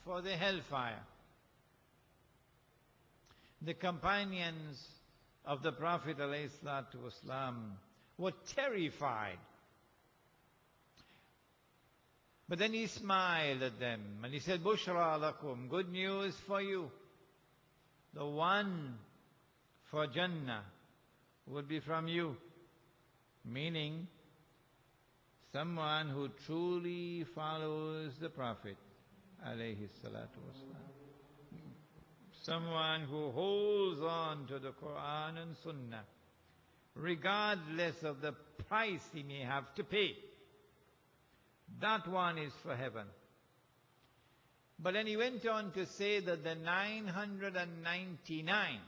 for the hellfire. The companions of the Prophet ﷺ were terrified. But then he smiled at them and he said, Bushra lakum, good news for you. The one for Jannah would be from you. Meaning, someone who truly follows the Prophet alayhi salatu wasalam. Someone who holds on to the Quran and Sunnah, regardless of the price he may have to pay. That one is for heaven. But then he went on to say that the 999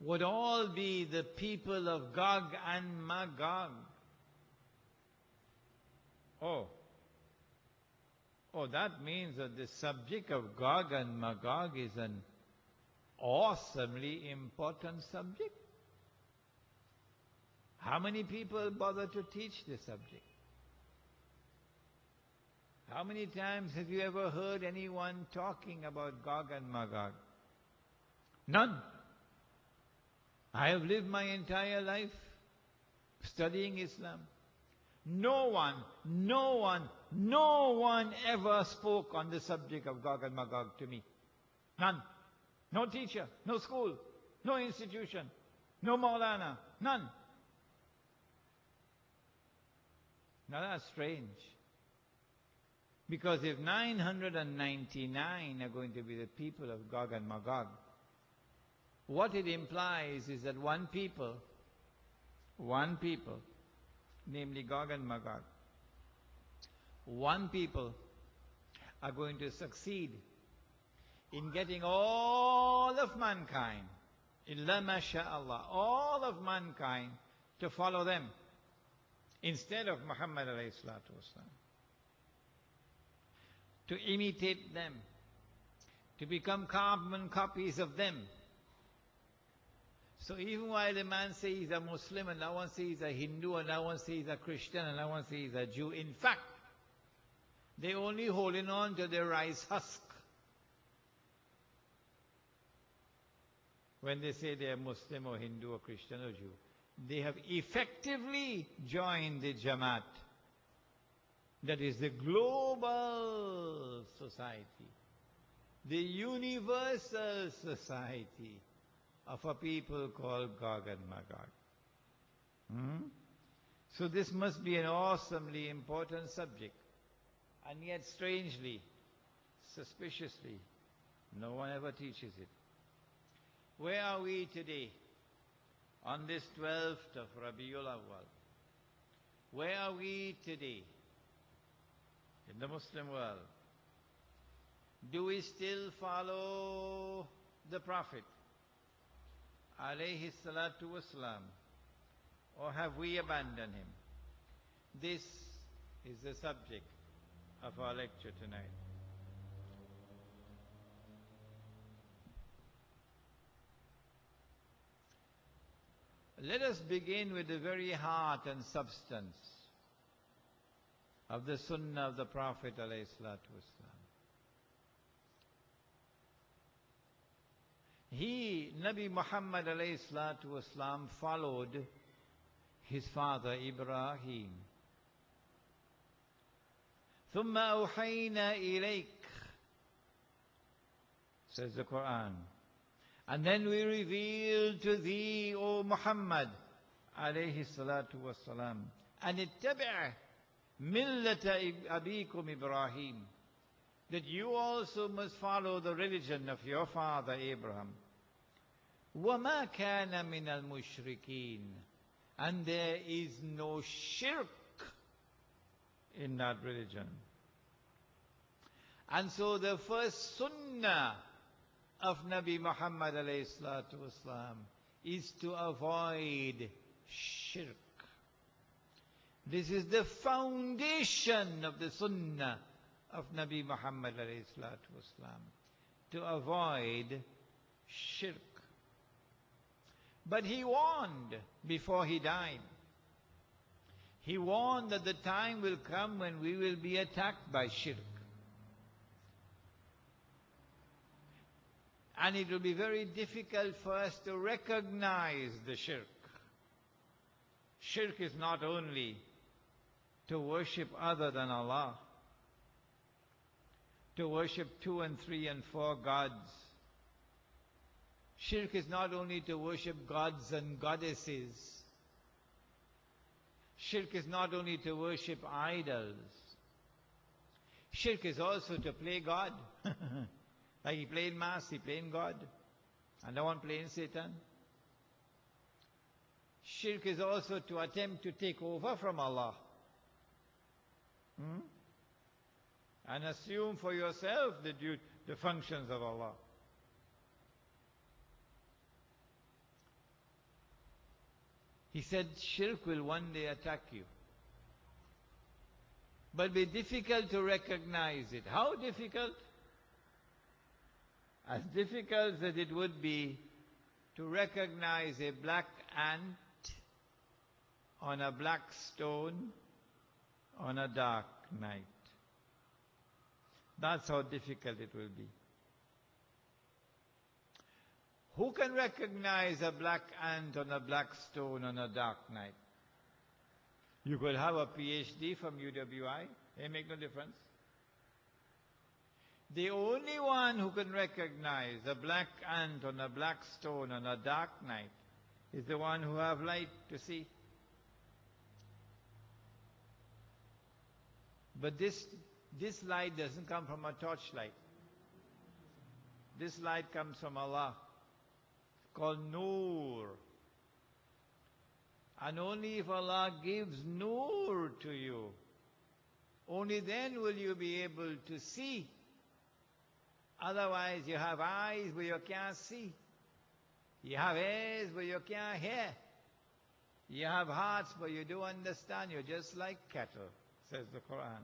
would all be the people of Gog and Magog. Oh, that means that the subject of Gog and Magog is an awesomely important subject. How many people bother to teach this subject? How many times have you ever heard anyone talking about Gog and Magog? None. I have lived my entire life studying Islam. No one ever spoke on the subject of Gog and Magog to me. None. No teacher, no school, no institution, no Maulana, none. Now that's strange. Because if 999 are going to be the people of Gog and Magog, what it implies is that one people, namely Gog and Magog, one people are going to succeed in getting all of mankind, illa masha'Allah, all of mankind to follow them instead of Muhammad alayhi salatu wasalam, to imitate them, to become carbon copies of them. So even while the man says he's a Muslim, and now one says he's a Hindu, and now one says he's a Christian, and now one says he's a Jew, in fact, they're only holding on to their rice husk when they say they're Muslim or Hindu or Christian or Jew. They have effectively joined the Jamaat. That is the global society, the universal society of a people called Gog and Magog. So this must be an awesomely important subject. And yet strangely, suspiciously, no one ever teaches it. Where are we today? On this 12th of Rabiul Awwal. Where are we today? In the Muslim world. Do we still follow the Prophet alayhi salatu wasalam, or have we abandoned him? This is the subject of our lecture tonight. Let us begin with the very heart and substance of the Sunnah of the Prophet alayhi salatu wasalam. He, Nabi Muhammad alayhi salatu wasalam, followed his father Ibrahim. ثُمَّ أَوْحَيْنَا إِلَيْكَ, says the Quran. And then we revealed to thee, O Muhammad alayhi salatu wasalam, and ittabi' millata abikum Ibrahim, that you also must follow the religion of your father Abraham. وَمَا كَانَ مِنَ الْمُشْرِكِينَ, and there is no shirk in that religion. And so the first sunnah of Nabi Muhammad alayhi salatu wasalam is to avoid shirk. This is the foundation of the sunnah of Nabi Muhammad alayhi salatu wasalam, to avoid shirk. But he warned before he died. He warned that the time will come when we will be attacked by shirk. And it will be very difficult for us to recognize the shirk. Shirk is not only to worship other than Allah, to worship 2 and 3 and 4 gods. Shirk is not only to worship gods and goddesses. Shirk is not only to worship idols. Shirk is also to play God. Like he played Mass, he played God. And no one playing Satan. Shirk is also to attempt to take over from Allah. And assume for yourself the functions of Allah. He said shirk will one day attack you. But be difficult to recognize it. How difficult? As difficult as it would be to recognize a black ant on a black stone on a dark night. That's how difficult it will be. Who can recognize a black ant on a black stone on a dark night? You could have a PhD from UWI. It makes no difference. The only one who can recognize a black ant on a black stone on a dark night is the one who have light to see. But this light doesn't come from a torchlight. This light comes from Allah. It's called Noor. And only if Allah gives Noor to you, only then will you be able to see. Otherwise, you have eyes but you can't see. You have ears but you can't hear. You have hearts but you don't understand. You're just like cattle, says the Quran.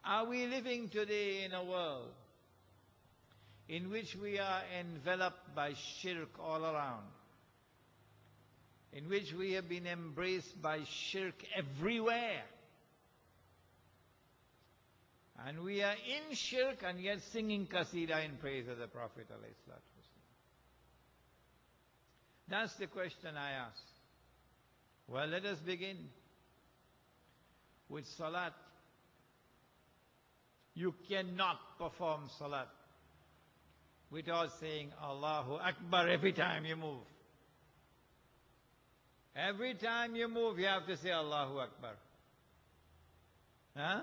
Are we living today in a world in which we are enveloped by shirk all around? In which we have been embraced by shirk everywhere? And we are in shirk and yet singing qasida in praise of the Prophet ﷺ. That's the question I ask. Well, let us begin with salat. You cannot perform salat without saying Allahu Akbar every time you move. Every time you move, you have to say Allahu Akbar. Huh?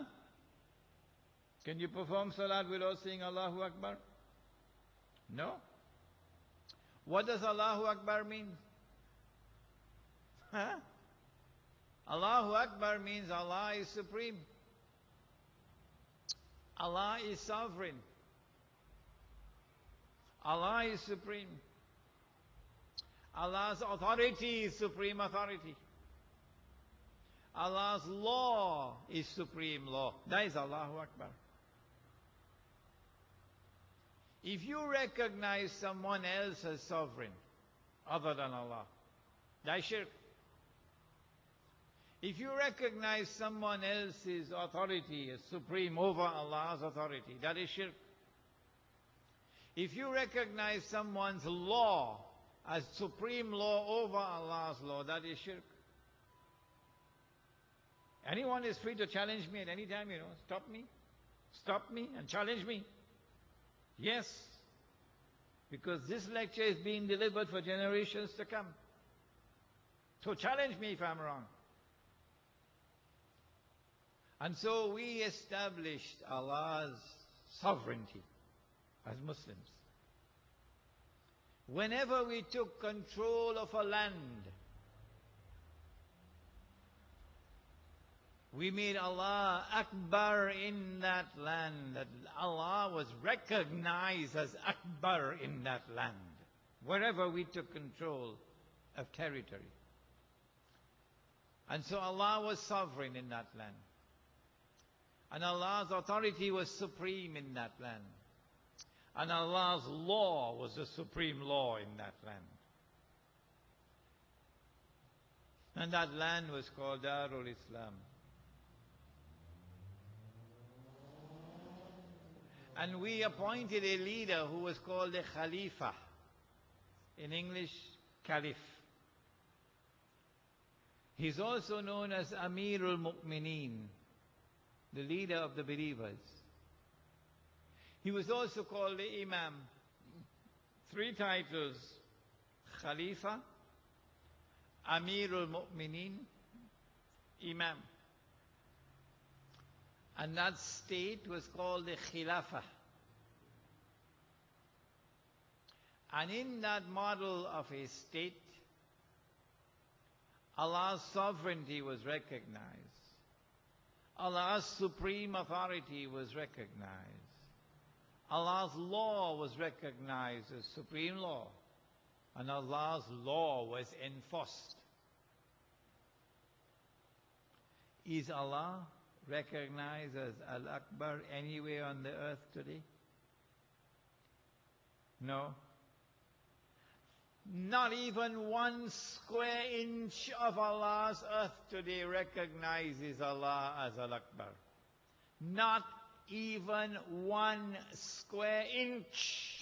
Can you perform salat without saying Allahu Akbar? No. What does Allahu Akbar mean? Huh? Allahu Akbar means Allah is supreme. Allah is sovereign. Allah is supreme. Allah's authority is supreme authority. Allah's law is supreme law. That is Allahu Akbar. If you recognize someone else as sovereign other than Allah, that is shirk. If you recognize someone else's authority as supreme over Allah's authority, that is shirk. If you recognize someone's law as supreme law over Allah's law, that is shirk. Anyone is free to challenge me at any time, stop me and challenge me. Yes, because this lecture is being delivered for generations to come. So challenge me if I'm wrong. And so we established Allah's sovereignty as Muslims. Whenever we took control of a land, we made Allah Akbar in that land, that Allah was recognized as Akbar in that land, wherever we took control of territory. And so Allah was sovereign in that land. And Allah's authority was supreme in that land. And Allah's law was the supreme law in that land. And that land was called Darul Islam. And we appointed a leader who was called a Khalifa. In English, Caliph. He's also known as Amirul Mu'mineen, the leader of the believers. He was also called the Imam. 3 titles: Khalifa, Amirul Mu'mineen, Imam. And that state was called the Khilafah. And in that model of a state, Allah's sovereignty was recognized. Allah's supreme authority was recognized. Allah's law was recognized as supreme law. And Allah's law was enforced. Is Allah recognized as Al-Akbar anywhere on the earth today? No. Not even 1 square inch of Allah's earth today recognizes Allah as Al-Akbar. Not even 1 square inch.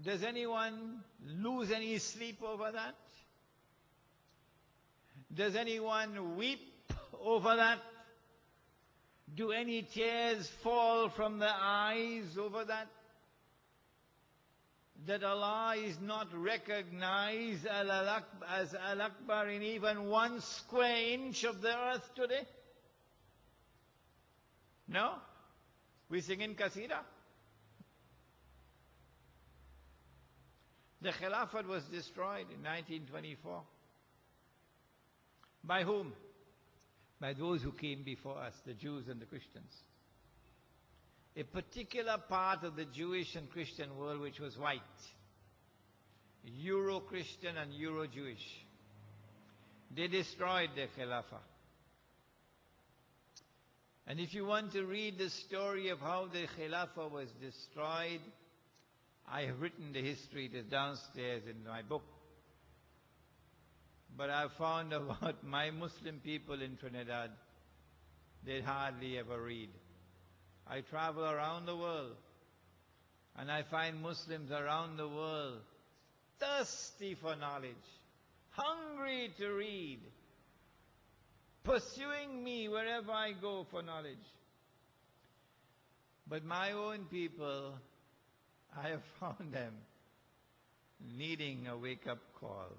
Does anyone lose any sleep over that? Does anyone weep over that? Do any tears fall from the eyes over that? That Allah is not recognized as Al-Akbar in even 1 square inch of the earth today? No? We sing in Qasida. The Khilafat was destroyed in 1924. By whom? By those who came before us, the Jews and the Christians. A particular part of the Jewish and Christian world which was white. Euro-Christian and Euro-Jewish. They destroyed the Khilafah. And if you want to read the story of how the Khilafah was destroyed, I have written the history. It is downstairs in my book. But I found about my Muslim people in Trinidad, they hardly ever read. I travel around the world, and I find Muslims around the world thirsty for knowledge, hungry to read, pursuing me wherever I go for knowledge. But my own people, I have found them needing a wake-up call.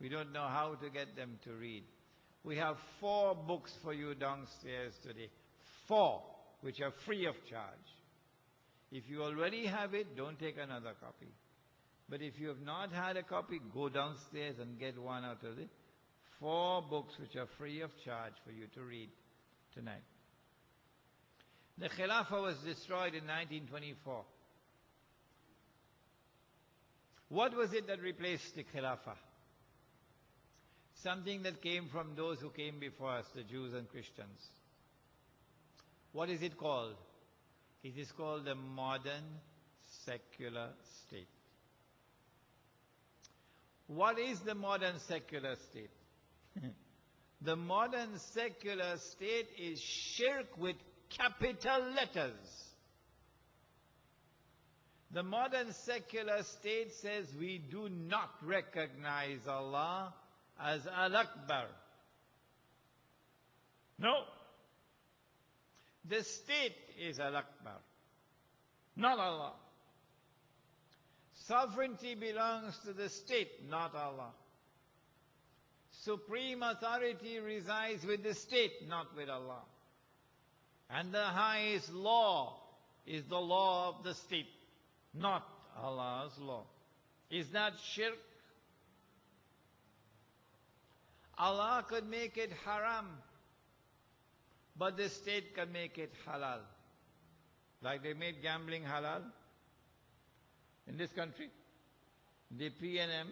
We don't know how to get them to read. We have 4 books for you downstairs today. 4, which are free of charge. If you already have it, don't take another copy. But if you have not had a copy, go downstairs and get one out of it. 4 books which are free of charge for you to read tonight. The Khilafah was destroyed in 1924. What was it that replaced the Khilafah? Something that came from those who came before us, the Jews and Christians. What is it called? It is called the modern secular state. What is the modern secular state? The modern secular state is shirk with capital letters. The modern secular state says we do not recognize Allah as Al-Akbar. No. The state is Al-Akbar, not Allah. Sovereignty belongs to the state, not Allah. Supreme authority resides with the state, not with Allah. And the highest law is the law of the state, not Allah's law. Is that shirk? Allah could make it haram, but the state can make it halal. Like they made gambling halal in this country. The PNM